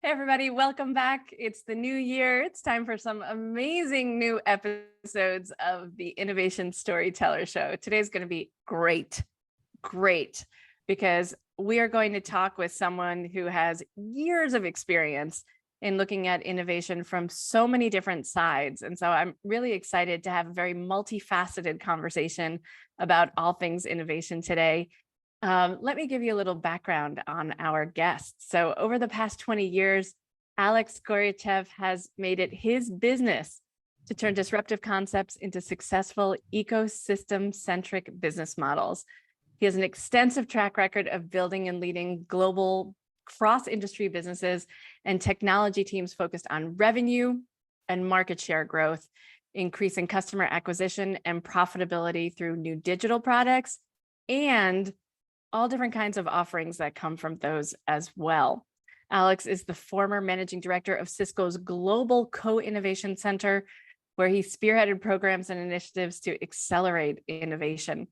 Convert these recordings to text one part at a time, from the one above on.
Hey, everybody, welcome back. It's the new year. It's time for some amazing new episodes of the Innovation Storyteller Show. Today's going to be great, because we are going to talk with someone who has years of experience in looking at innovation from so many different sides. And so I'm really excited to have a very multifaceted conversation about all things innovation today. Let me give you a little background on our guests. So over the past 20 years, Alex Goryachev has made it his business to turn disruptive concepts into successful ecosystem-centric business models. He has an extensive track record of building and leading global cross-industry businesses and technology teams focused on revenue and market share growth, increasing customer acquisition and profitability through new digital products, and all different kinds of offerings that come from those as well. Alex is the former managing director of Cisco's Global Co-Innovation Center, where he spearheaded programs and initiatives to accelerate innovation.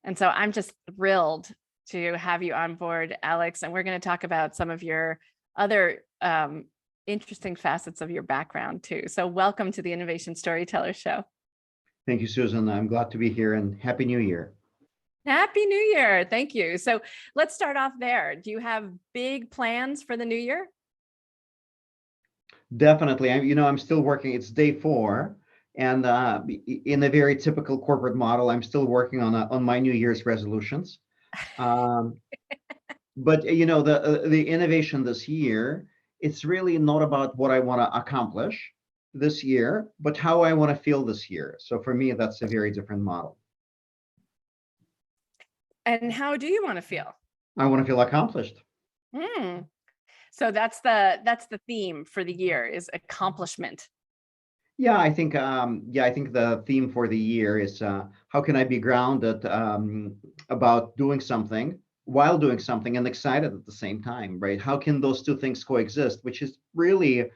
And so I'm just thrilled to have you on board, Alex, and we're going to talk about some of your other interesting facets of your background too. So welcome to the Innovation Storyteller Show. Thank you, Susan. I'm glad to be here, and Happy New Year. Happy New Year. Thank you. So let's start off there. Do you have big plans for the new year? Definitely. I'm still working. It's day 4, and in a very typical corporate model, I'm still working on my New Year's resolutions. But the innovation this year, it's really not about what I want to accomplish this year, but how I want to feel this year. So for me, that's a very different model. And how do you want to feel? I want to feel accomplished. So that's the theme for the year, is accomplishment. Yeah, I think the theme for the year is how can I be grounded about doing something while doing something and excited at the same time, right? How can those two things coexist? Which is really,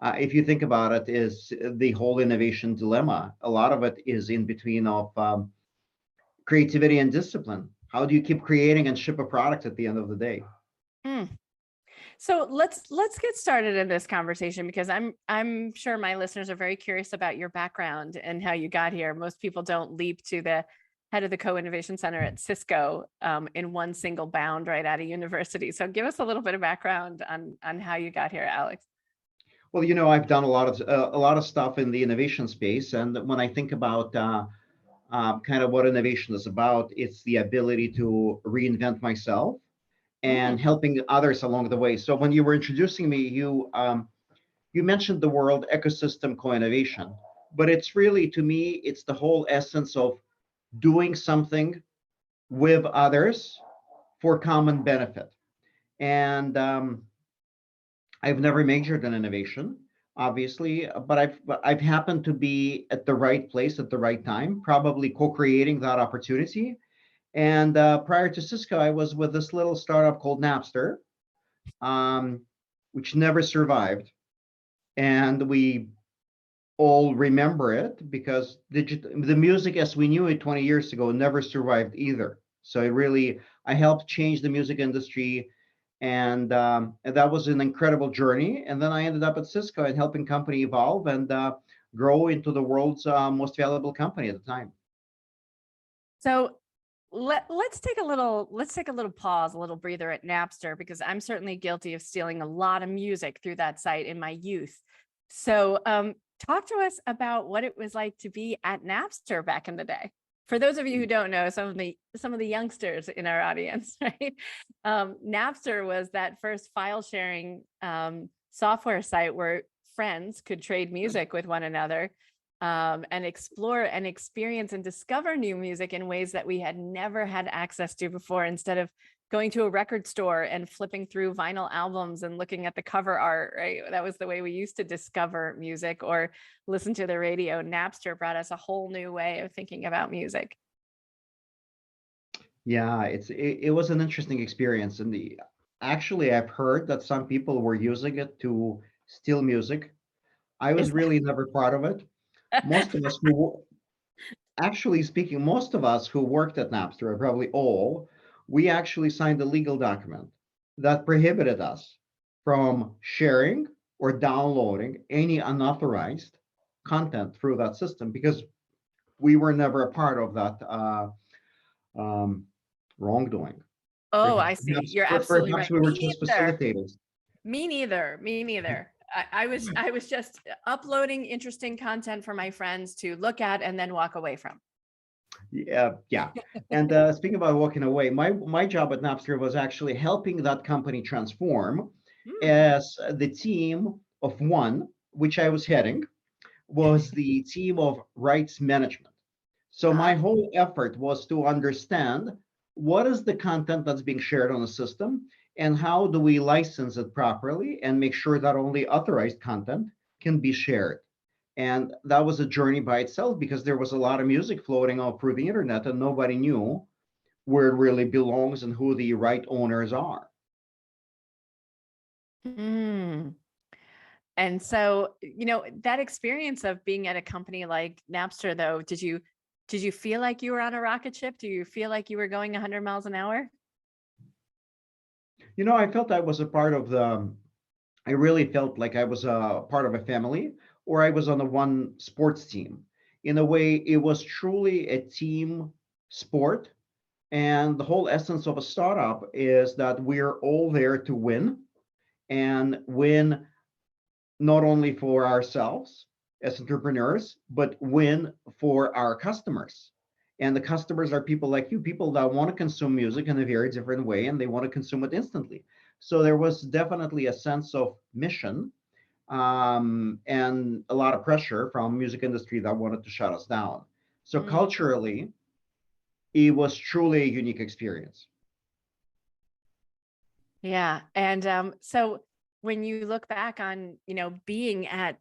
if you think about it, is the whole innovation dilemma. A lot of it is in between of creativity and discipline. How do you keep creating and ship a product at the end of the day? So let's get started in this conversation, because I'm sure my listeners are very curious about your background and how you got here. Most people don't leap to the head of the Co-Innovation Center at Cisco in one single bound right out of university. So give us a little bit of background on how you got here, Alex. Well, I've done a lot of stuff in the innovation space, and when I think about kind of what innovation is about, it's the ability to reinvent myself and helping others along the way. So when you were introducing me, you mentioned the word ecosystem co-innovation, but it's really, to me, it's the whole essence of doing something with others for common benefit. And I've never majored in innovation, obviously, but I've happened to be at the right place at the right time, probably co-creating that opportunity. And prior to Cisco, I was with this little startup called Napster, which never survived. And we all remember it because the music as we knew it 20 years ago never survived either. So I helped change the music industry, and that was an incredible journey. And then I ended up at Cisco and helping company evolve and grow into the world's most valuable company at the time. So let's take a little pause, a little breather at Napster, because I'm certainly guilty of stealing a lot of music through that site in my youth. So talk to us about what it was like to be at Napster back in the day. For those of you who don't know, some of the youngsters in our audience, right? Napster was that first file sharing software site where friends could trade music with one another. And explore and experience and discover new music in ways that we had never had access to before. Instead of going to a record store and flipping through vinyl albums and looking at the cover art, right? That was the way we used to discover music or listen to the radio. Napster brought us a whole new way of thinking about music. Yeah, it was an interesting experience. And actually, I've heard that some people were using it to steal music. I was really never part of it. Most of us most of us who worked at Napster, probably all, we actually signed a legal document that prohibited us from sharing or downloading any unauthorized content through that system because we were never a part of that um, wrongdoing. Oh, I see. Perhaps, You're absolutely perhaps right. we were Me just neither. facilitators. Me neither. Me neither. I was just uploading interesting content for my friends to look at and then walk away from. Yeah, yeah. And speaking about walking away, my job at Napster was actually helping that company transform, Hmm. as the team of one, which I was heading, was the team of rights management. So my Ah, whole effort was to understand what is the content that's being shared on the system and how do we license it properly and make sure that only authorized content can be shared. And that was a journey by itself because there was a lot of music floating all through the internet and nobody knew where it really belongs and who the right owners are. mm. And so, that experience of being at a company like Napster, though, did you feel like you were on a rocket ship? Do you feel like you were going 100 miles an hour? I felt I was a part of I really felt like I was a part of a family or I was on a one sports team. In a way, it was truly a team sport. And the whole essence of a startup is that we're all there to win and win not only for ourselves as entrepreneurs, but win for our customers. And the customers are people like you, people that want to consume music in a very different way and they want to consume it instantly. So there was definitely a sense of mission and a lot of pressure from music industry that wanted to shut us down. So Mm, culturally, it was truly a unique experience. yeah. And so when you look back on, being at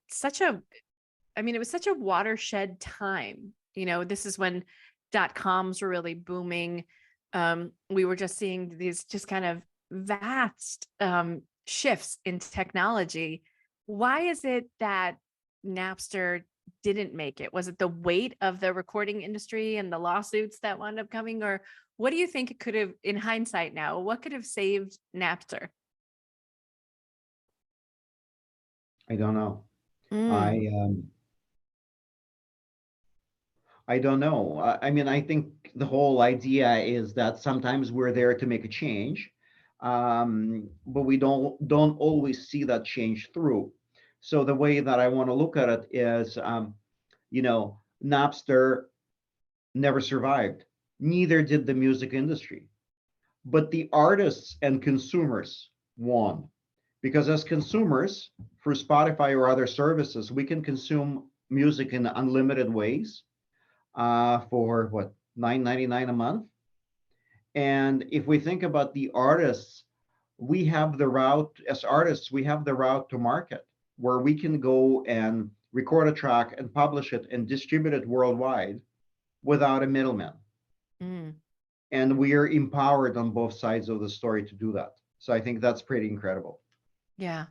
it was such a watershed time. This is when .coms were really booming. We were just seeing these just kind of vast shifts in technology. Why is it that Napster didn't make it? Was it the weight of the recording industry and the lawsuits that wound up coming? Or what do you think it could have, in hindsight now, what could have saved Napster? I don't know. Mm, I I don't know. I mean, I think the whole idea is that sometimes we're there to make a change, but we don't always see that change through. So the way that I want to look at it is, Napster never survived. Neither did the music industry, but the artists and consumers won because as consumers, through Spotify or other services, we can consume music in unlimited ways for what 9.99 a month. And if we think about the artists, we have the route as artists, we have the route to market where we can go and record a track and publish it and distribute it worldwide without a middleman. mm, And we are empowered on both sides of the story to do that. So I think that's pretty incredible. yeah.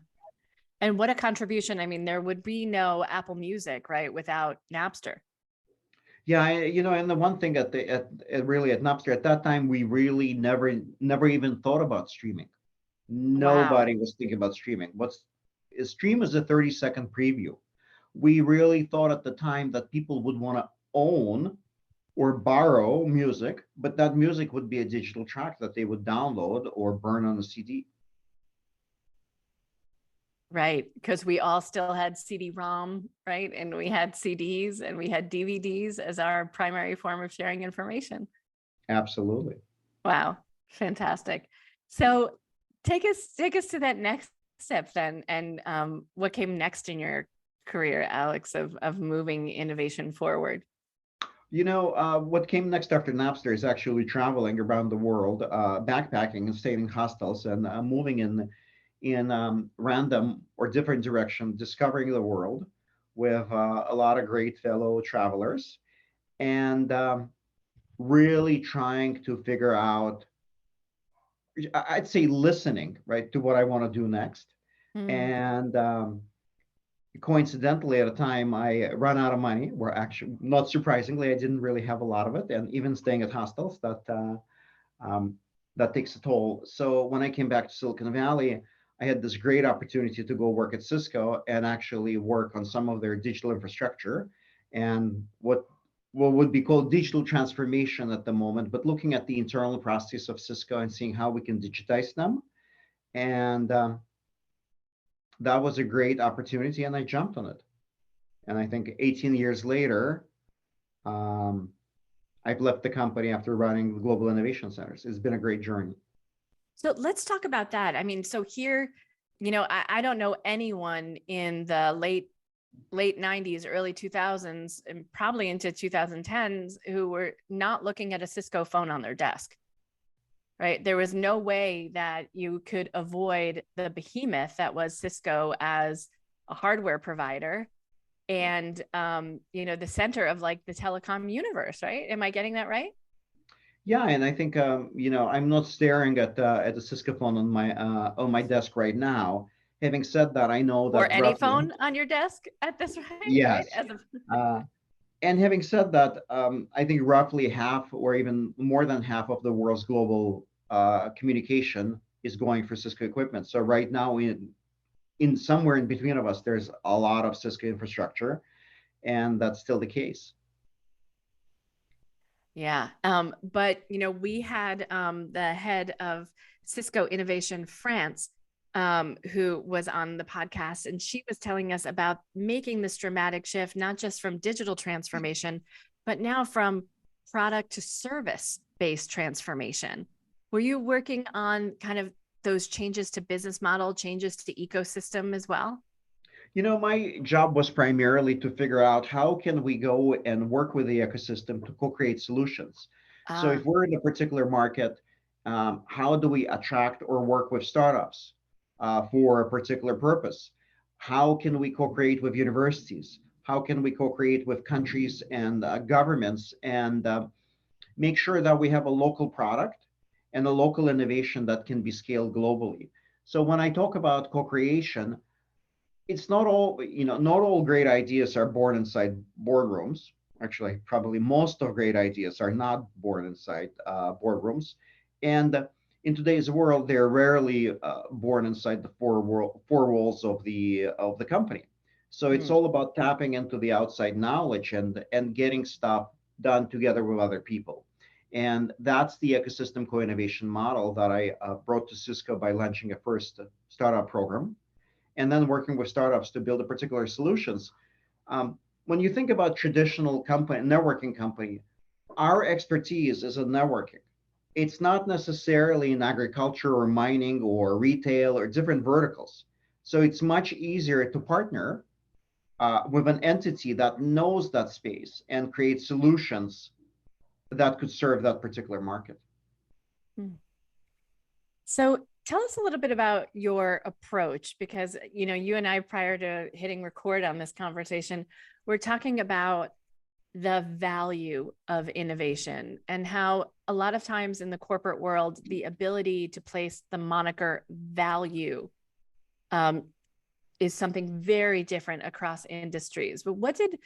And what a contribution. I mean, there would be no Apple Music, right, without Napster. Yeah, and the one thing really at Napster at that time, we really never even thought about streaming. Wow. Nobody was thinking about streaming. Stream is a 30-second preview. We really thought at the time that people would want to own or borrow music, but that music would be a digital track that they would download or burn on a CD. Right. Because we all still had CD-ROM, right? And we had CDs and we had DVDs as our primary form of sharing information. Absolutely. Wow. Fantastic. So take us to that next step then. And what came next in your career, Alex, of moving innovation forward? What came next after Napster is actually traveling around the world, backpacking and staying in hostels and moving in random or different direction, discovering the world with a lot of great fellow travelers, and really trying to figure out, I'd say, listening, right, to what I want to do next. Mm, And coincidentally, at a time I ran out of money, where actually, not surprisingly, I didn't really have a lot of it, and even staying at hostels, um, that takes a toll. So when I came back to Silicon Valley, I had this great opportunity to go work at Cisco and actually work on some of their digital infrastructure and what would be called digital transformation at the moment, but looking at the internal process of Cisco and seeing how we can digitize them. And that was a great opportunity, and I jumped on it. And I think 18 years later, um, I've left the company after running the Global Innovation Centers. It's been a great journey. So let's talk about that. I mean, so here, I don't know anyone in the late 90s, early 2000s, and probably into 2010s who were not looking at a Cisco phone on their desk, right? There was no way that you could avoid the behemoth that was Cisco as a hardware provider and, the center of like the telecom universe, right? Am I getting that right? Yeah, and I think I'm not staring at the Cisco phone on my desk right now. Having said that, I know Or that any roughly phone on your desk at this rate, right? yes. Uh, and having said that, I think roughly half or even more than half of the world's global communication is going for Cisco equipment. So right now, in somewhere in between of us, there's a lot of Cisco infrastructure, and that's still the case. Yeah. But we had the head of Cisco Innovation France, who was on the podcast, and she was telling us about making this dramatic shift, not just from digital transformation, but now from product to service based transformation. Were you working on kind of those changes to business model, changes to ecosystem as well? My job was primarily to figure out how can we go and work with the ecosystem to co-create solutions. So if Ah, we're in a particular market, how do we attract or work with startups for a particular purpose? How can we co-create with universities? How can we co-create with countries and governments and make sure that we have a local product and a local innovation that can be scaled globally? So when I talk about co-creation, it's not all great ideas are born inside boardrooms. Actually, probably most of great ideas are not born inside boardrooms, and in today's world, they're rarely born inside the four walls of the company. So it's hmm, all about tapping into the outside knowledge and getting stuff done together with other people. And that's the ecosystem co-innovation model that I brought to Cisco by launching a first startup program and then working with startups to build a particular solutions. When you think about traditional company, networking company, our expertise is in networking. It's not necessarily in agriculture or mining or retail or different verticals. So it's much easier to partner with an entity that knows that space and create solutions that could serve that particular market. hmm. So tell us a little bit about your approach, because you and I, prior to hitting record on this conversation, we're talking about the value of innovation and how a lot of times in the corporate world, the ability to place the moniker value um, is something very different across industries. But what did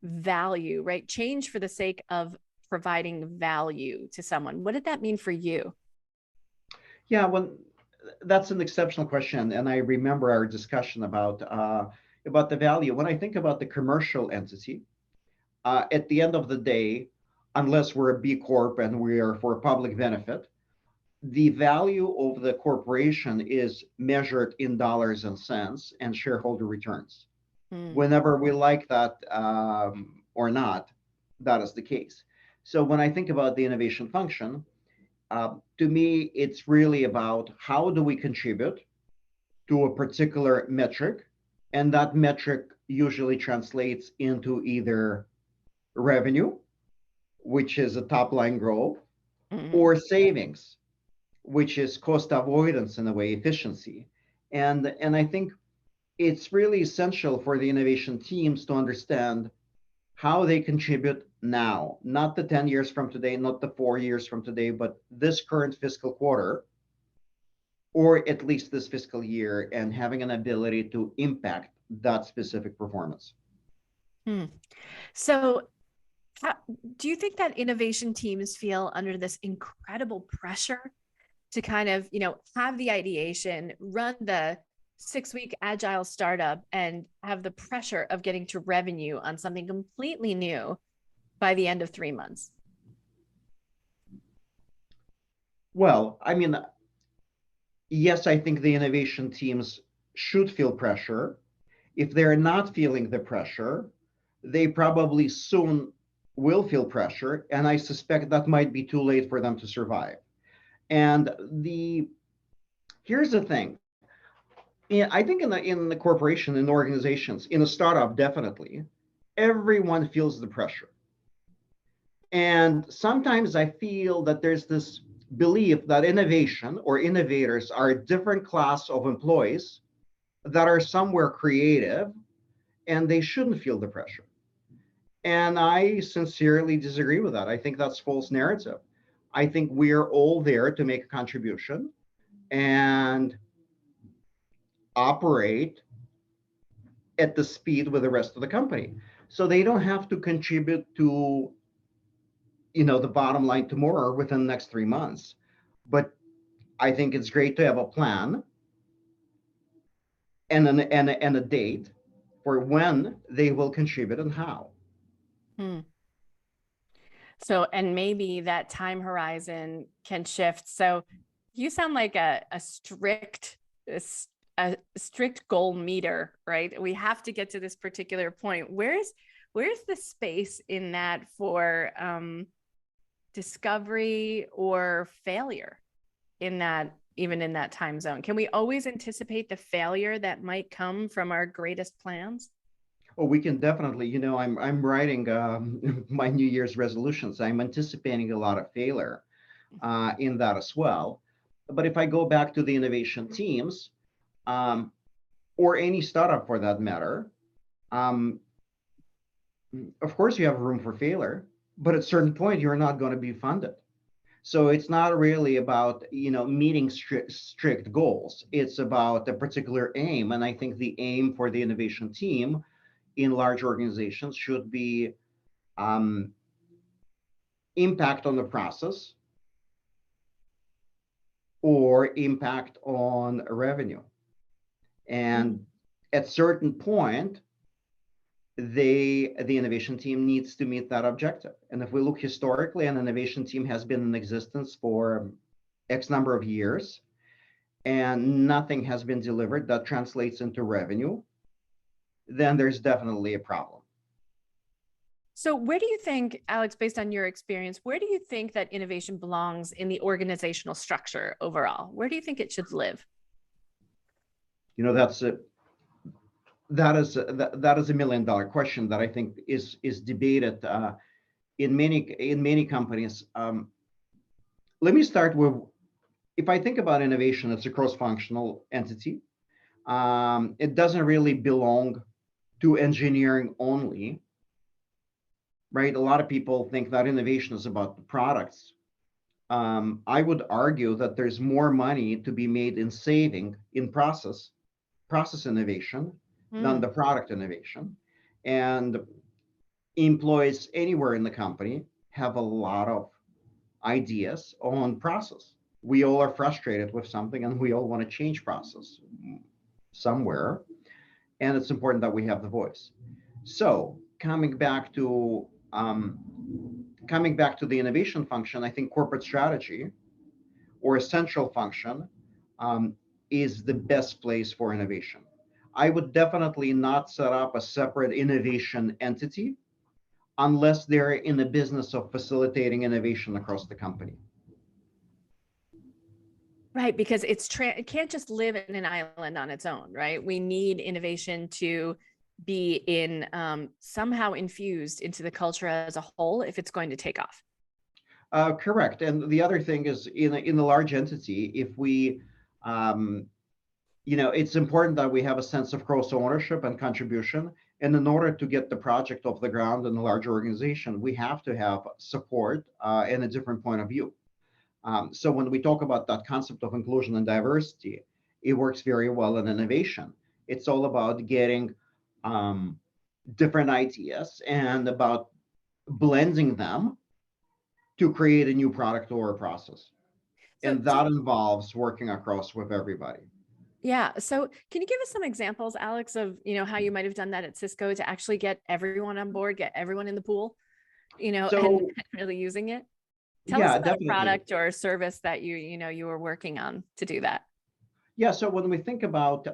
value, right, change for the sake of providing value to someone? What did that mean for you? Yeah, well, that's an exceptional question, and I remember our discussion about the value. When I think about the commercial entity, at the end of the day, unless we're a B Corp and we are for public benefit, the value of the corporation is measured in dollars and cents and shareholder returns. Hmm. Whenever we like that or not, that is the case. So when I think about the innovation function, to me, it's really about how do we contribute to a particular metric, and that metric usually translates into either revenue, which is a top line growth, Hmm. or savings, which is cost avoidance in a way, efficiency. And I think it's really essential for the innovation teams to understand how they contribute now, not the 10 years from today, not the 4 years from today, but this current fiscal quarter, or at least this fiscal year, and having an ability to impact that specific performance. Hmm. So how, do you think that innovation teams feel under this incredible pressure to kind of, have the ideation, run the 6-week agile startup and have the pressure of getting to revenue on something completely new by the end of 3 months? Well, I mean, yes, I think the innovation teams should feel pressure. If they're not feeling the pressure, they probably soon will feel pressure. And I suspect that might be too late for them to survive. And here's the thing. Yeah, I think in the corporation, in organizations, in a startup, definitely, everyone feels the pressure. And sometimes I feel that there's this belief that innovation or innovators are a different class of employees that are somewhere creative and they shouldn't feel the pressure. And I sincerely disagree with that. I think that's false narrative. I think we're all there to make a contribution and operate at the speed with the rest of the company. So they don't have to contribute to, the bottom line tomorrow or within the next 3 months. But I think it's great to have a plan and a date for when they will contribute and how. Hmm. So, and maybe that time horizon can shift. So you sound like a strict goal meter, right? We have to get to this particular point. Where's the space in that for discovery or failure in that, even in that time zone? Can we always anticipate the failure that might come from our greatest plans? Oh, we can definitely, I'm writing my New Year's resolutions. I'm anticipating a lot of failure in that as well. But if I go back to the innovation teams, um, or any startup for that matter, um, of course you have room for failure, but at a certain point you're not going to be funded. So it's not really about meeting strict goals. It's about a particular aim, and I think the aim for the innovation team in large organizations should be um, impact on the process or impact on revenue. And at certain point, the innovation team needs to meet that objective. And if we look historically, an innovation team has been in existence for X number of years, and nothing has been delivered that translates into revenue, then there's definitely a problem. So where do you think, Alex, based on your experience, where do you think that innovation belongs in the organizational structure overall? Where do you think it should live? You know, that's a that is a $1 million question that I think is debated in many companies. Let me start with, if I think about innovation, it's a cross-functional entity. It doesn't really belong to engineering only, right? A lot of people think that innovation is about the products. I would argue that there's more money to be made in saving in process innovation than the product innovation. And employees anywhere in the company have a lot of ideas on process. We all are frustrated with something and we all want to change process somewhere. And it's important that we have the voice. So coming back to the innovation function, I think corporate strategy or a central function um, is the best place for innovation. I would definitely not set up a separate innovation entity unless they're in the business of facilitating innovation across the company. Right, because it can't just live in an island on its own, right? We need innovation to be in somehow infused into the culture as a whole if it's going to take off. Correct. And the other thing is in the large entity, if we, it's important that we have a sense of cross ownership and contribution. And in order to get the project off the ground in a large organization, we have to have support and a different point of view. So when we talk about that concept of inclusion and diversity, it works very well in innovation. It's all about getting different ideas and about blending them to create a new product or a process. So And that involves working across with everybody. Yeah. So can you give us some examples, Alex, of, how you might have done that at Cisco to actually get everyone on board, get everyone in the pool, and So really using it? Tell us yeah, about a definitely. product or a service that you were working on to do that. Yeah, so when we think about,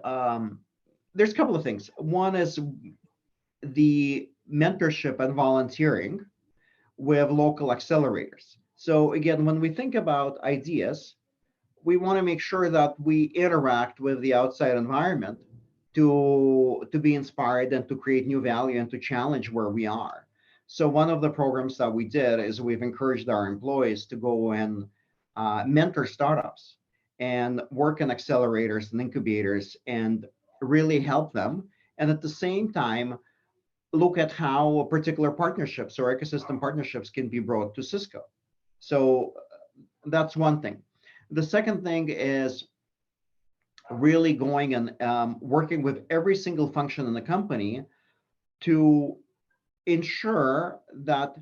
there's a couple of things. One is the mentorship and volunteering with local accelerators. So again, when we think about ideas, we want to make sure that we interact with the outside environment to be inspired and to create new value and to challenge where we are. So one of the programs that we did is we've encouraged our employees to go and mentor startups and work in accelerators and incubators and really help them, and at the same time look at how particular partnerships or ecosystem partnerships can be brought to Cisco. So that's one thing. The second thing is really going and working with every single function in the company to ensure that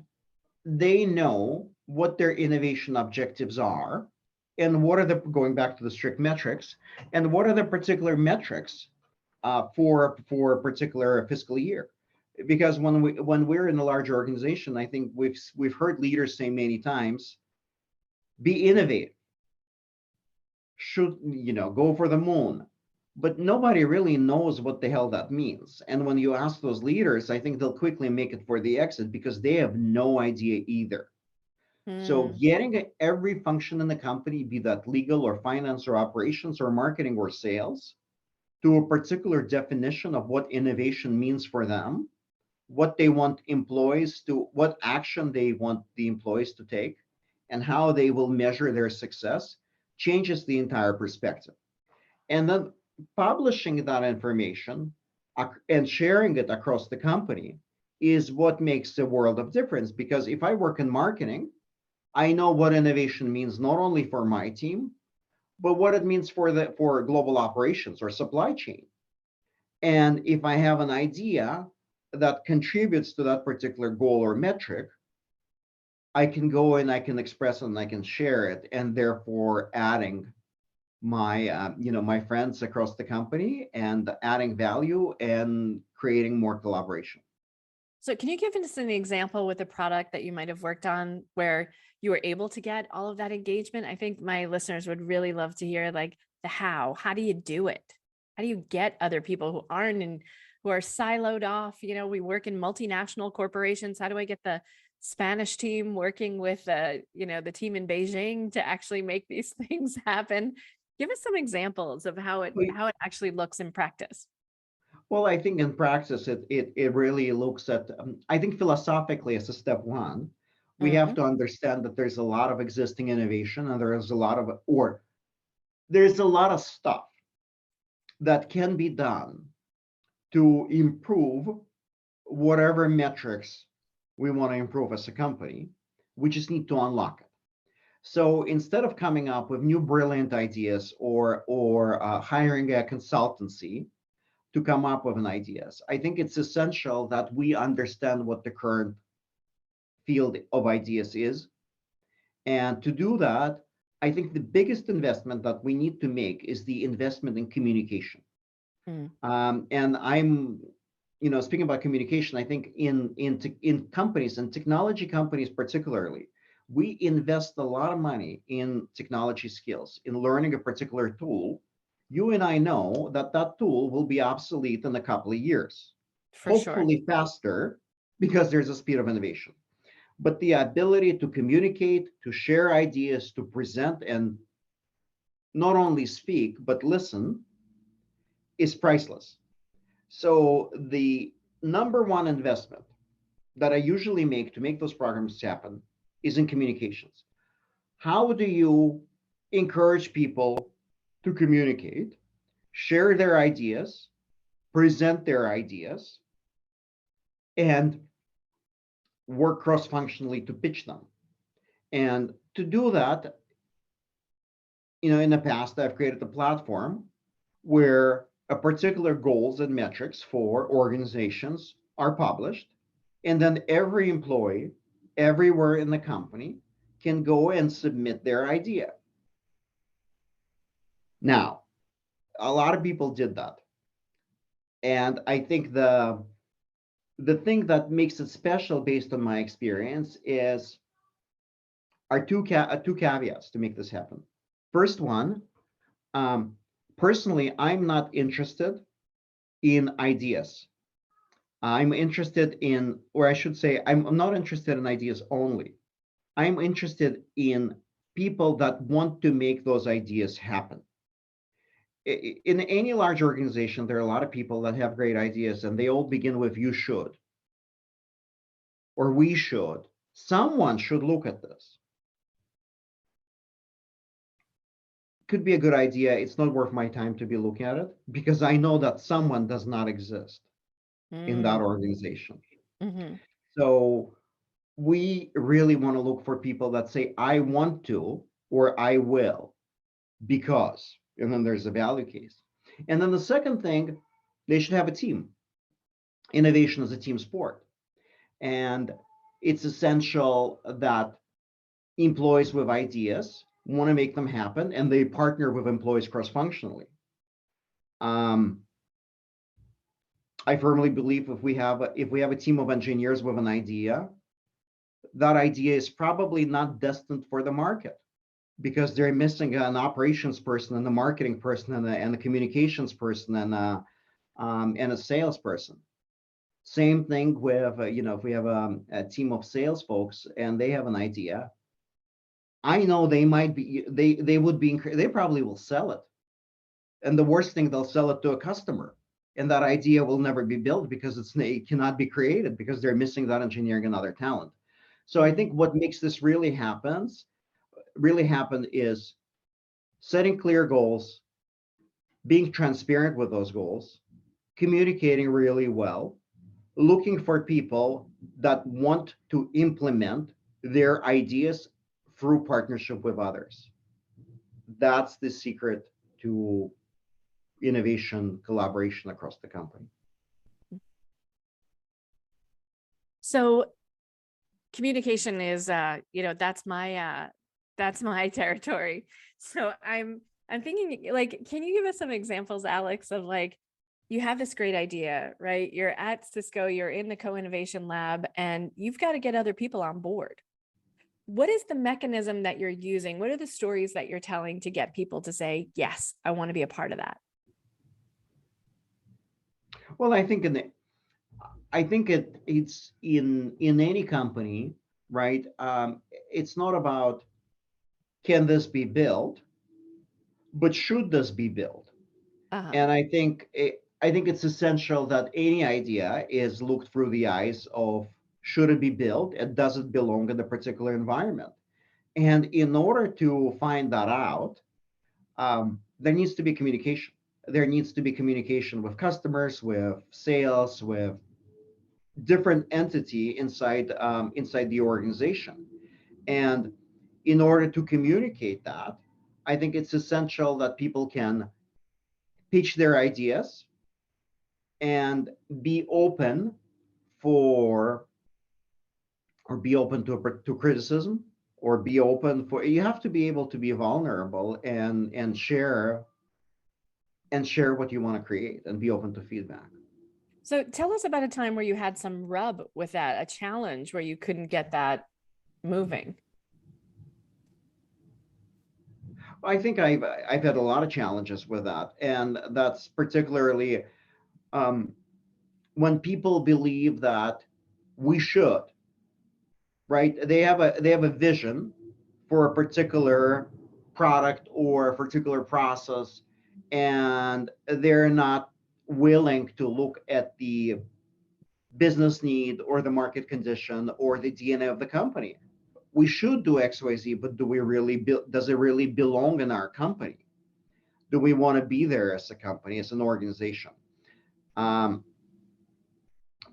they know what their innovation objectives are and what are the, going back to the strict metrics, and what are the particular metrics for a particular fiscal year. Because when we're in a large organization, I think we've heard leaders say many times, be innovative, should go for the moon, but nobody really knows what the hell that means. And when you ask those leaders, I think they'll quickly make it for the exit because they have no idea either. So Hmm. getting every function in the company, be that legal or finance or operations or marketing or sales, to a particular definition of what innovation means for them, what they want employees to, what action they want the employees to take, and how they will measure their success, changes the entire perspective. And then publishing that information and sharing it across the company is what makes a world of difference. Because if I work in marketing, I know what innovation means not only for my team, but what it means for global operations or supply chain. And if I have an idea that contributes to that particular goal or metric, I can go and I can express it and I can share it, and therefore adding my my friends across the company and adding value and creating more collaboration. So can you give us an example with a product that you might have worked on where you were able to get all of that engagement? I think my listeners would really love to hear like the how. How do you do it? How do you get other people who aren't and who are siloed off? We work in multinational corporations. How do I get the Spanish team working with the team in Beijing to actually make these things happen? Give us some examples of how it actually looks in practice. Well, I think in practice, it really looks at, I think philosophically, as a step one, we have Mhm. to understand that there's a lot of existing innovation and there's a lot of stuff that can be done to improve whatever metrics we want to improve as a company. We just need to unlock it. So instead of coming up with new brilliant ideas or hiring a consultancy to come up with an ideas, I think it's essential that we understand what the current field of ideas is. And to do that, I think the biggest investment that we need to make is the investment in communication. Mm. And I'm, speaking about communication, I think in companies and technology companies particularly, we invest a lot of money in technology skills, in learning a particular tool. You and I know that that tool will be obsolete in a couple of years, For sure. hopefully faster because there's a speed of innovation. But the ability to communicate, to share ideas, to present, and not only speak, but listen is priceless. So the number one investment that I usually make to make those programs happen is in communications. How do you encourage people to communicate, share their ideas, present their ideas, and work cross-functionally to pitch them? And to do that, in the past, I've created a platform where a particular goals and metrics for organizations are published, and then every employee everywhere in the company can go and submit their idea. Now, a lot of people did that. And I think the thing that makes it special based on my experience is are two caveats to make this happen. First one, um, personally, I'm not interested in ideas. I'm interested in, or I should say, I'm not interested in ideas only. I'm interested in people that want to make those ideas happen. In any large organization, there are a lot of people that have great ideas, and they all begin with "you should" or "we should." Someone should look at this. Could be a good idea. It's not worth my time to be looking at it because I know that someone does not exist in that organization. Mm-hmm. So we really want to look for people that say, "I want to," or "I will," because, and then there's a value case. And then the second thing, they should have a team. Innovation is a team sport. And it's essential that employees with ideas want to make them happen and they partner with employees cross-functionally. I firmly believe if we have a team of engineers with an idea, that idea is probably not destined for the market because they're missing an operations person and a marketing person and a communications person and a salesperson. Same thing with if we have a team of sales folks and they have an idea, I know they might be they would be they probably will sell it, and the worst thing, they'll sell it to a customer, and that idea will never be built because it cannot be created because they're missing that engineering and other talent. So I think what makes this really happen is setting clear goals, being transparent with those goals, communicating really well, looking for people that want to implement their ideas through partnership with others. That's the secret to innovation collaboration across the company. So communication is that's my territory. So I'm thinking, like, can you give us some examples, Alex, of like, you have this great idea, right? You're at Cisco, you're in the co-innovation lab, and you've got to get other people on board. What is the mechanism that you're using? What are the stories that you're telling to get people to say, yes, I want to be a part of that? Well, it's in any company, right? It's not about can this be built, but should this be built? Uh-huh. And I think it's essential that any idea is looked through the eyes of should it be built and does it belong in a particular environment? And in order to find that out, there needs to be communication. There needs to be communication with customers, with sales, with different entity inside the organization. And in order to communicate that, I think it's essential that people can pitch their ideas and be open for or be open to criticism or be open for you have to be able to be vulnerable and share what you want to create and be open to feedback. So tell us about a time where you had some rub with that, a challenge where you couldn't get that moving. I think I've had a lot of challenges with that, and that's particularly um, when people believe that we should, right? They have a vision for a particular product or a particular process, and they're not willing to look at the business need or the market condition or the DNA of the company. We should do XYZ, but does it really belong in our company? Do we want to be there as a company, as an organization? Um,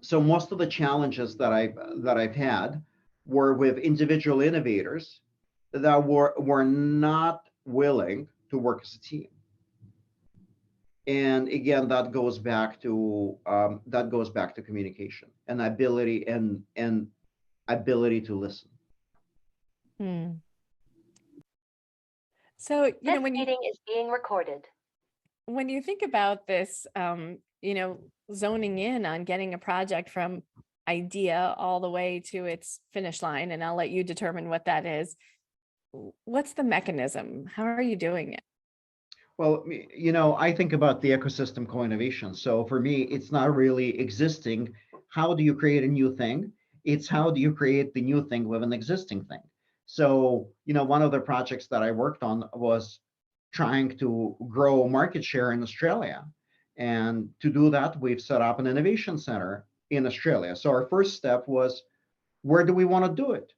so most of the challenges that I've had were with individual innovators that were not willing to work as a team. And again, that goes back to communication and ability to listen. Hmm. So, This when you meeting is being recorded. when you think about this, zoning in on getting a project from idea all the way to its finish line, and I'll let you determine what that is. What's the mechanism? How are you doing it? Well, I think about the ecosystem co-innovation. So for me, it's not really existing. How do you create a new thing? It's how do you create the new thing with an existing thing? So, one of the projects that I worked on was trying to grow market share in Australia. And to do that, we've set up an innovation center in Australia. So our first step was, where do we want to do it?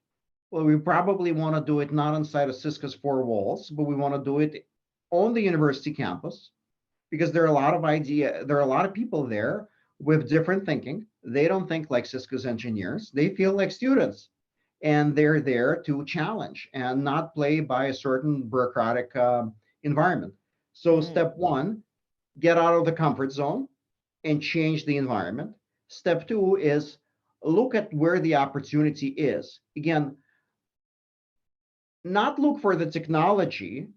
Well, we probably want to do it not inside of Cisco's four walls, but we want to do it on the university campus because there are a lot of people there with different thinking. They don't think like Cisco's engineers. They feel like students, and they're there to challenge and not play by a certain bureaucratic environment. So Mm, step one, get out of the comfort zone and change the environment. Step two is look at where the opportunity is. Again, not look for the technology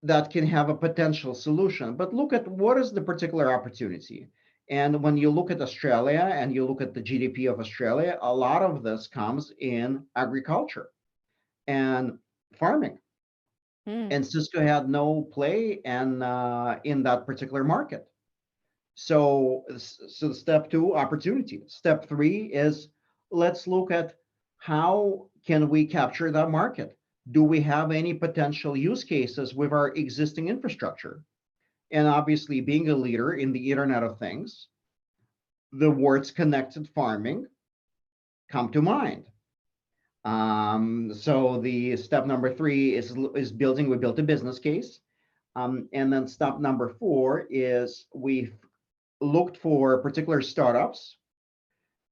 that can have a potential solution, but look at what is the particular opportunity. And when you look at Australia and you look at the GDP of Australia, a lot of this comes in agriculture and farming. mm, And Cisco had no play in that particular market. So step two, opportunity. Step three is let's look at how can we capture that market. Do we have any potential use cases with our existing infrastructure? And obviously, being a leader in the Internet of Things, the words connected farming come to mind. So the step number three is building. We built a business case, and then step number four is we've looked for particular startups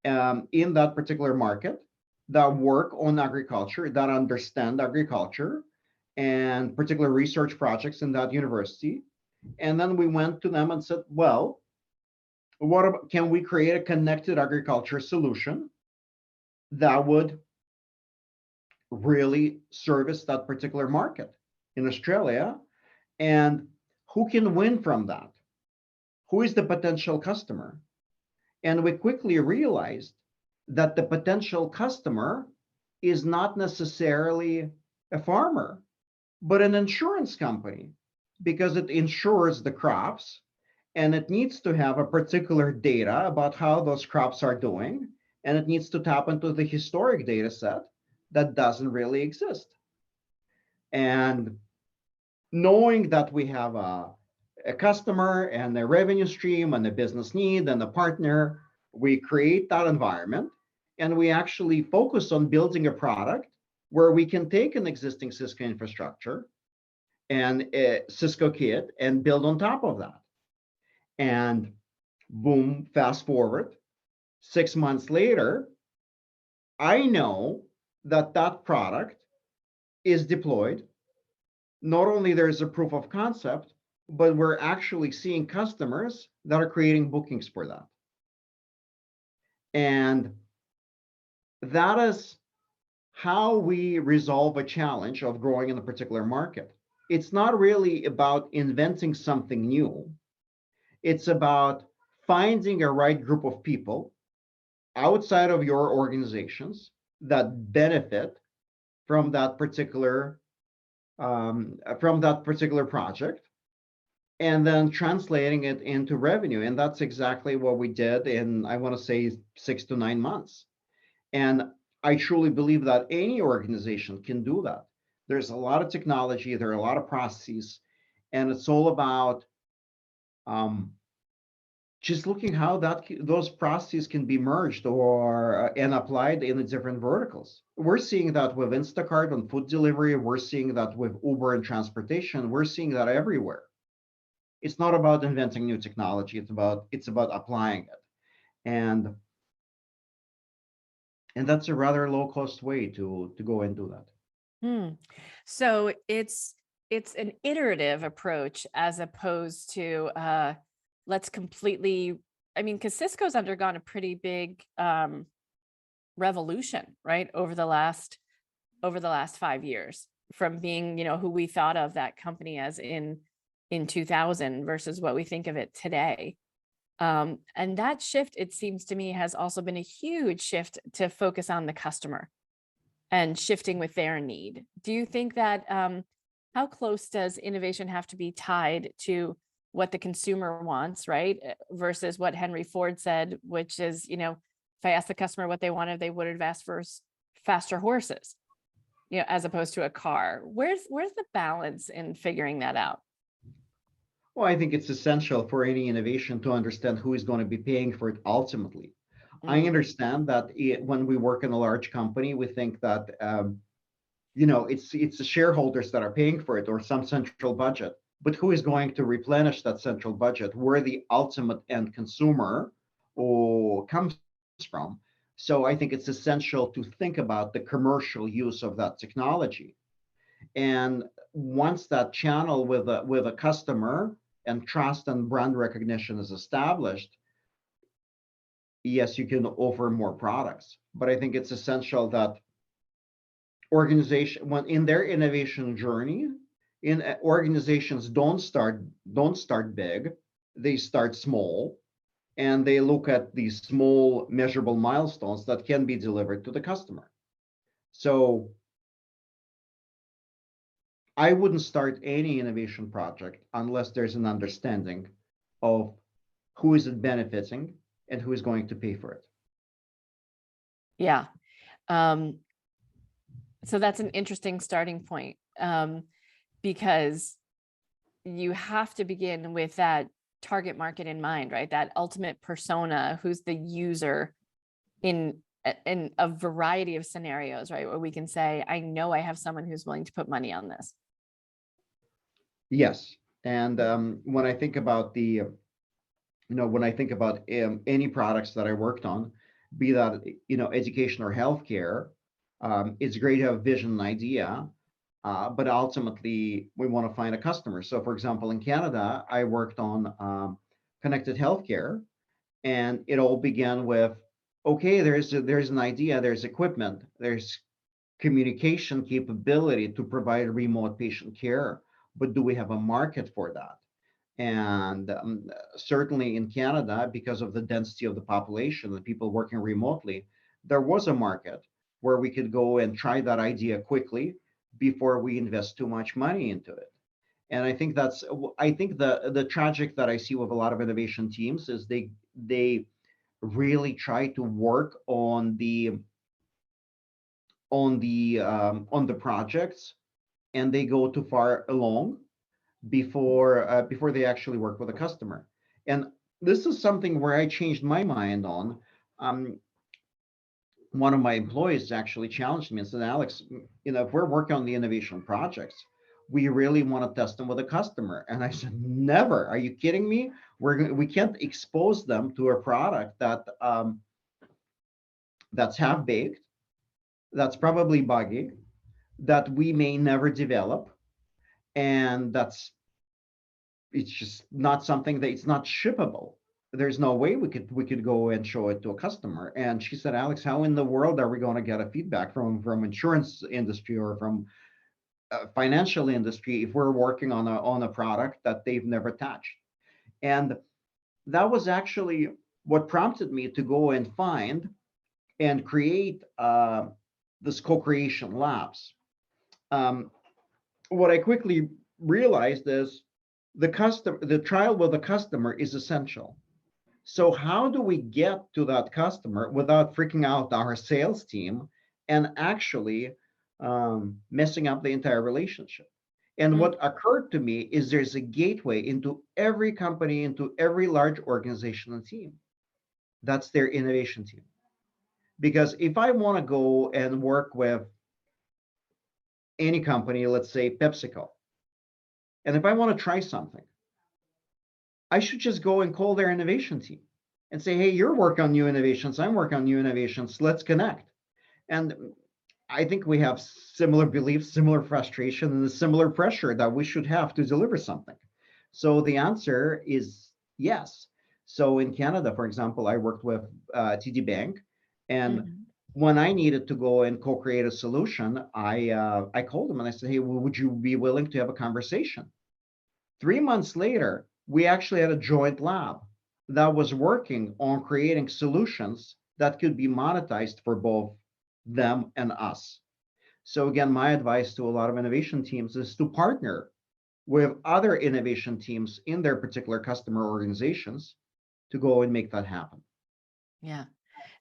in that particular market that work on agriculture, that understand agriculture, and particular research projects in that university. And then we went to them and said, well, can we create a connected agriculture solution that would really service that particular market in Australia? And who can win from that? Who is the potential customer? And we quickly realized that the potential customer is not necessarily a farmer, but an insurance company, because it insures the crops and it needs to have a particular data about how those crops are doing, and it needs to tap into the historic data set that doesn't really exist. And knowing that we have a customer and a revenue stream and a business need and a partner, we create that environment and we actually focus on building a product where we can take an existing Cisco infrastructure and a Cisco kit and build on top of that. And boom, fast forward 6 months later, I know that that product is deployed. Not only there's a proof of concept, but we're actually seeing customers that are creating bookings for that. And that is how we resolve a challenge of growing in a particular market. It's not really about inventing something new. It's about finding a right group of people outside of your organizations that benefit from that particular project, and then translating it into revenue. And that's exactly what we did in, I want to say, 6 to 9 months. And I truly believe that any organization can do that. There's a lot of technology, there are a lot of processes, and it's all about just looking how those processes can be merged or and applied in the different verticals. We're seeing that with Instacart on food delivery. We're seeing that with Uber and transportation. We're seeing that everywhere. It's not about inventing new technology. It's about applying it, and that's a rather low cost way to go and do that. Hmm. So it's an iterative approach as opposed to let's completely. I mean, because Cisco's undergone a pretty big revolution, right, over the last 5 years, from being, who we thought of that company as in in 2000 versus what we think of it today. And that shift, it seems to me, has also been a huge shift to focus on the customer and shifting with their need. Do you think that how close does innovation have to be tied to what the consumer wants, right? Versus what Henry Ford said, which is, if I asked the customer what they wanted, they would have asked for faster horses, as opposed to a car. Where's the balance in figuring that out? Well, I think it's essential for any innovation to understand who is going to be paying for it ultimately. I Mm, understand that when we work in a large company, we think that it's the shareholders that are paying for it or some central budget. But who is going to replenish that central budget? Where the ultimate end consumer or comes from. So I think it's essential to think about the commercial use of that technology. And once that channel with a customer and trust and brand recognition is established, yes, you can offer more products. But I think it's essential that organization, when in their innovation journey, in organizations don't start big, they start small, and they look at these small measurable milestones that can be delivered to the customer. So I wouldn't start any innovation project unless there's an understanding of who is it benefiting and who is going to pay for it. yeah. Um, so that's an interesting starting point, because you have to begin with that target market in mind, right? That ultimate persona, who's the user in a variety of scenarios, right? Where we can say, I know I have someone who's willing to put money on this. Yes, and when I think about any products that I worked on, be that education or healthcare, it's great to have vision and idea, but ultimately we want to find a customer. So, for example, in Canada, I worked on connected healthcare, and it all began with, okay, there's an idea, there's equipment, there's communication capability to provide remote patient care, but do we have a market for that? And certainly in Canada, because of the density of the population, the people working remotely, there was a market where we could go and try that idea quickly before we invest too much money into it. And I think the tragic that I see with a lot of innovation teams is they really try to work on the projects, and they go too far along before they actually work with a customer. And this is something where I changed my mind on. Um, One of my employees actually challenged me and said, Alex, if we're working on the innovation projects, we really want to test them with a customer. And I said, never. Are you kidding me? We can't expose them to a product that's half baked, that's probably buggy, that we may never develop, and it's just not something that it's not shippable. There's no way we could go and show it to a customer. And she said, Alex, how in the world are we going to get a feedback from insurance industry or from financial industry if we're working on a product that they've never touched? And that was actually what prompted me to go and find and create this co-creation labs. Um, what I quickly realized is the trial with the customer is essential. So how do we get to that customer without freaking out our sales team and actually messing up the entire relationship? And Mm, what occurred to me is there's a gateway into every company, into every large organization and team. That's their innovation team. Because if I want to go and work with any company, let's say PepsiCo, and if I want to try something, I should just go and call their innovation team and say, hey, you're working on new innovations, I'm working on new innovations, let's connect. And I think we have similar beliefs, similar frustration, and a similar pressure that we should have to deliver something. So the answer is yes. So in Canada, for example, I worked with TD Bank, and mhm. when I needed to go and co-create a solution, I called them and I said, hey, well, would you be willing to have a conversation? 3 months later, we actually had a joint lab that was working on creating solutions that could be monetized for both them and us. So again, my advice to a lot of innovation teams is to partner with other innovation teams in their particular customer organizations to go and make that happen. Yeah.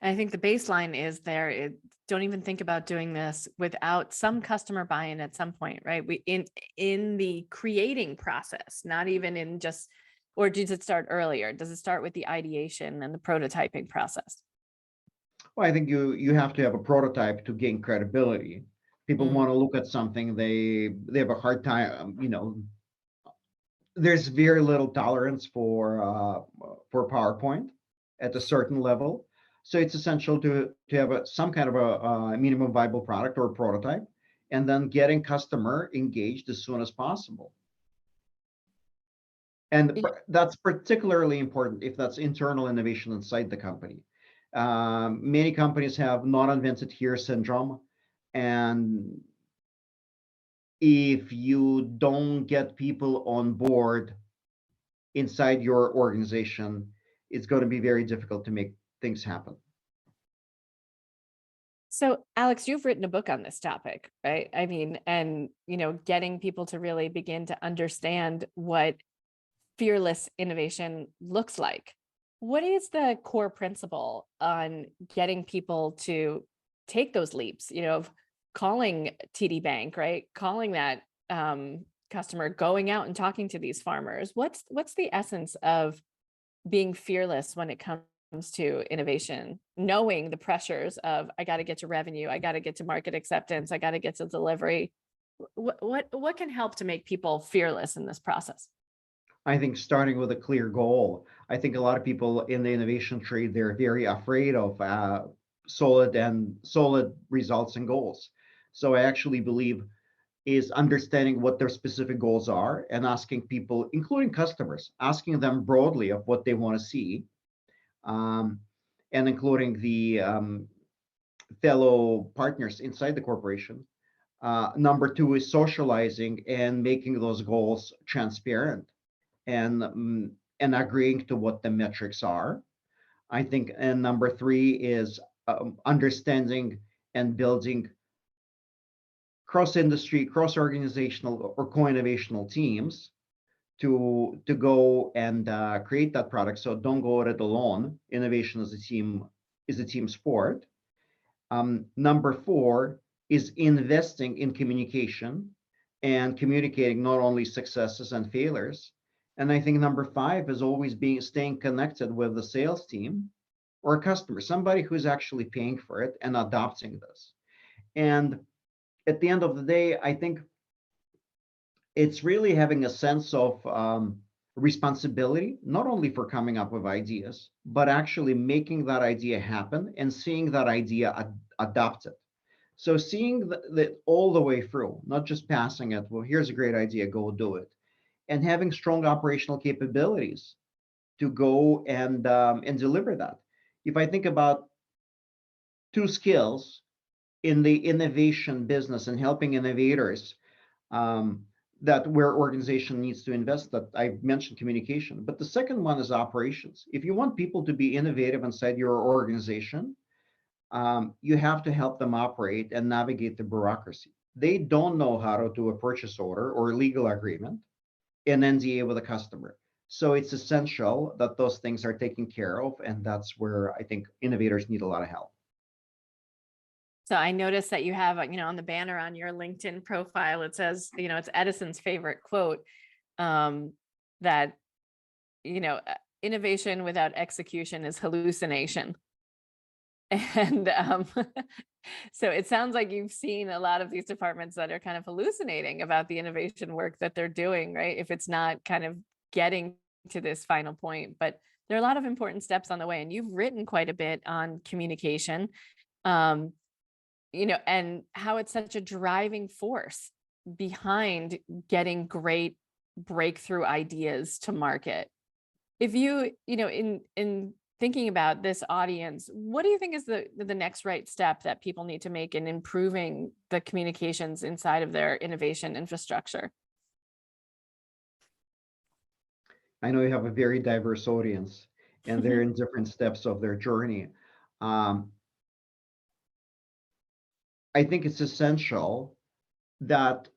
And I think the baseline is there. Don't even think about doing this without some customer buy-in at some point, right? We in the creating process, not even in just, or does it start earlier? Does it start with the ideation and the prototyping process? Well, I think you have to have a prototype to gain credibility. People Mm, want to look at something, they have a hard time, there's very little tolerance for PowerPoint at a certain level. So it's essential to have some kind of a minimum viable product or a prototype, and then getting customer engaged as soon as possible. And yeah. that's particularly important if that's internal innovation inside the company. Many companies have not invented here syndrome, and if you don't get people on board inside your organization, it's going to be very difficult to make things happen. So, Alex, you've written a book on this topic, right? I mean, and getting people to really begin to understand what fearless innovation looks like. What is the core principle on getting people to take those leaps, of calling TD Bank, right? Calling that customer, going out and talking to these farmers. What's the essence of being fearless when it comes to innovation, knowing the pressures of I got to get to revenue, I got to get to market acceptance, I got to get to delivery. What can help to make people fearless in this process? I think starting with a clear goal. I think a lot of people in the innovation trade, they're very afraid of solid results and goals. So I actually believe is understanding what their specific goals are and asking people, including customers, asking them broadly of what they want to see, um, and including the fellow partners inside the corporation. Number two is socializing and making those goals transparent and agreeing to what the metrics are. I think, and number three is understanding and building cross-industry, cross-organizational, or co-innovational teams to go and create that product. So don't go at it alone. Innovation is a team sport. Number four is investing in communication and communicating not only successes and failures. And I think number five is always staying connected with the sales team or a customer, somebody who's actually paying for it and adopting this. And at the end of the day, I think it's really having a sense of responsibility, not only for coming up with ideas, but actually making that idea happen and seeing that idea adopted. So seeing that all the way through, not just passing it, well, here's a great idea, go do it, and having strong operational capabilities to go and deliver that. If I think about two skills in the innovation business and helping innovators, um, that where organization needs to invest, that I mentioned communication, but the second one is operations. If you want people to be innovative inside your organization, you have to help them operate and navigate the bureaucracy. They don't know how to do a purchase order or a legal agreement, an NDA with a customer. So it's essential that those things are taken care of, and that's where I think innovators need a lot of help. So I noticed that you have, on the banner on your LinkedIn profile, it says, it's Edison's favorite quote, that, innovation without execution is hallucination. And so it sounds like you've seen a lot of these departments that are kind of hallucinating about the innovation work that they're doing, right? If it's not kind of getting to this final point, but there are a lot of important steps on the way. And you've written quite a bit on communication. Um, and how it's such a driving force behind getting great breakthrough ideas to market. If in thinking about this audience, what do you think is the next right step that people need to make in improving the communications inside of their innovation infrastructure? I know you have a very diverse audience, and they're in different steps of their journey. Um, I think it's essential that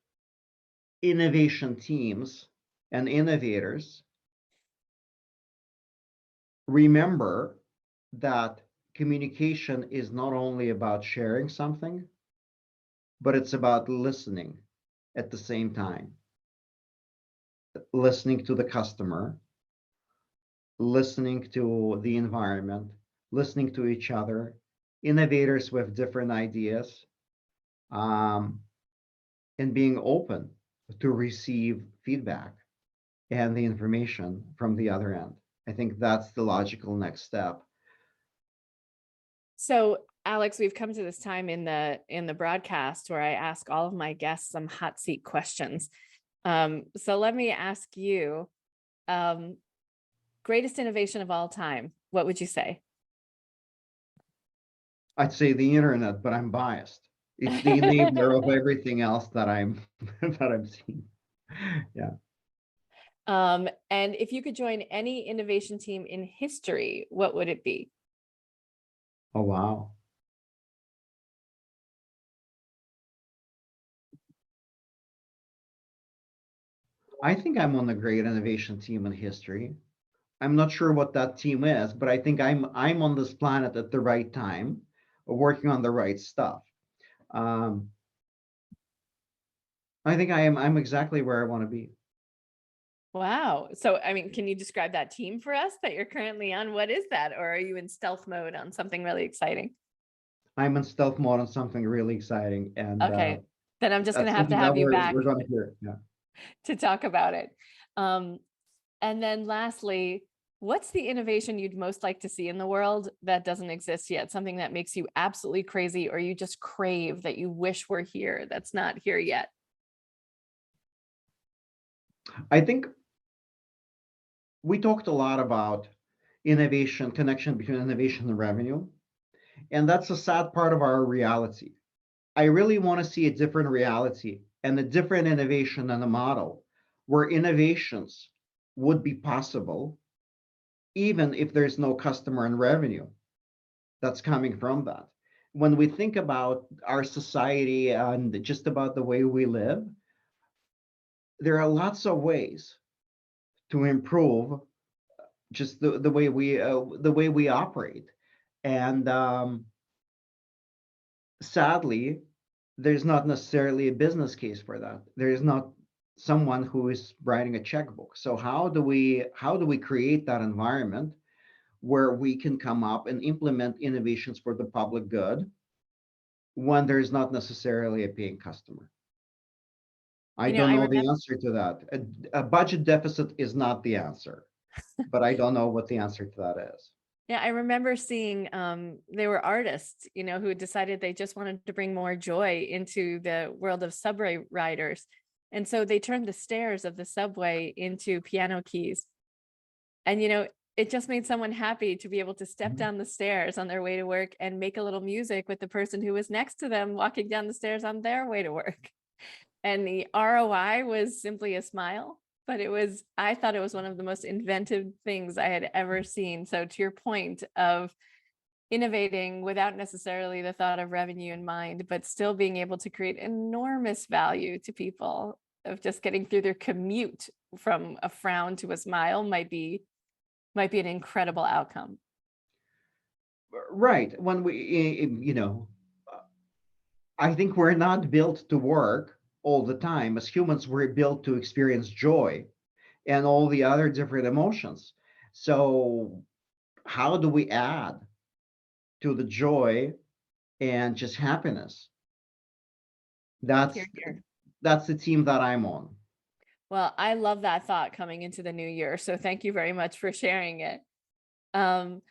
innovation teams and innovators remember that communication is not only about sharing something, but it's about listening at the same time, listening to the customer, listening to the environment, listening to each other, innovators with different ideas, um, and being open to receive feedback and the information from the other end. I think that's the logical next step. So, Alex, we've come to this time in the broadcast where I ask all of my guests some hot seat questions. So let me ask you, um, greatest innovation of all time. What would you say? I'd say the internet, but I'm biased. It's the enabler of everything else that I'm that I'm seeing. Yeah. And if you could join any innovation team in history, what would it be? Oh wow. I think I'm on the great innovation team in history. I'm not sure what that team is, but I think I'm on this planet at the right time, working on the right stuff. Um, I think I'm exactly where I want to be. Wow. So, I mean, can you describe that team for us that you're currently on? What is that? Or are you in stealth mode on something really exciting? I'm in stealth mode on something really exciting, and Okay. Then I'm just going that's to something that have you we're back going to hear. Yeah. to talk about it. Um, and then lastly, what's the innovation you'd most like to see in the world that doesn't exist yet? Something that makes you absolutely crazy or you just crave that you wish were here that's not here yet? I think we talked a lot about innovation, connection between innovation and revenue, and that's a sad part of our reality. I really want to see a different reality and a different innovation and a model where innovations would be possible even if there's no customer and revenue that's coming from that. When we think about our society and just about the way we live, there are lots of ways to improve just the way we operate. And sadly, there's not necessarily a business case for that. There is not someone who is writing a checkbook. So how do we create that environment where we can come up and implement innovations for the public good when there's not necessarily a paying customer? I don't I know the remember. answer to that. A budget deficit is not the answer, but I don't know what the answer to that is. Yeah, I remember seeing they were artists, who had decided they just wanted to bring more joy into the world of subway riders. And so they turned the stairs of the subway into piano keys. And it just made someone happy to be able to step Mhm. down the stairs on their way to work and make a little music with the person who was next to them walking down the stairs on their way to work. And the ROI was simply a smile, but I thought it was one of the most inventive things I had ever seen. So to your point of innovating without necessarily the thought of revenue in mind, but still being able to create enormous value to people of just getting through their commute from a frown to a smile might be an incredible outcome. Right. When I think we're not built to work all the time. As humans, we're built to experience joy and all the other different emotions. So, how do we add to the joy and just happiness? Here, That's here. that's the team that I'm on. Well, I love that thought coming into the new year. So thank you very much for sharing it. Um,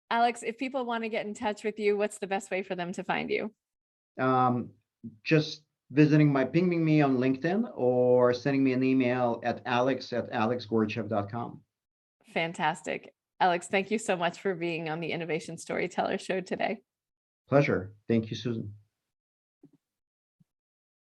Alex, if people want to get in touch with you, what's the best way for them to find you? Um, just pinging me on LinkedIn or sending me an email at alex@alexgoryachev.com. Fantastic. Alex, thank you so much for being on the Innovation Storyteller show today. Pleasure. Thank you, Susan.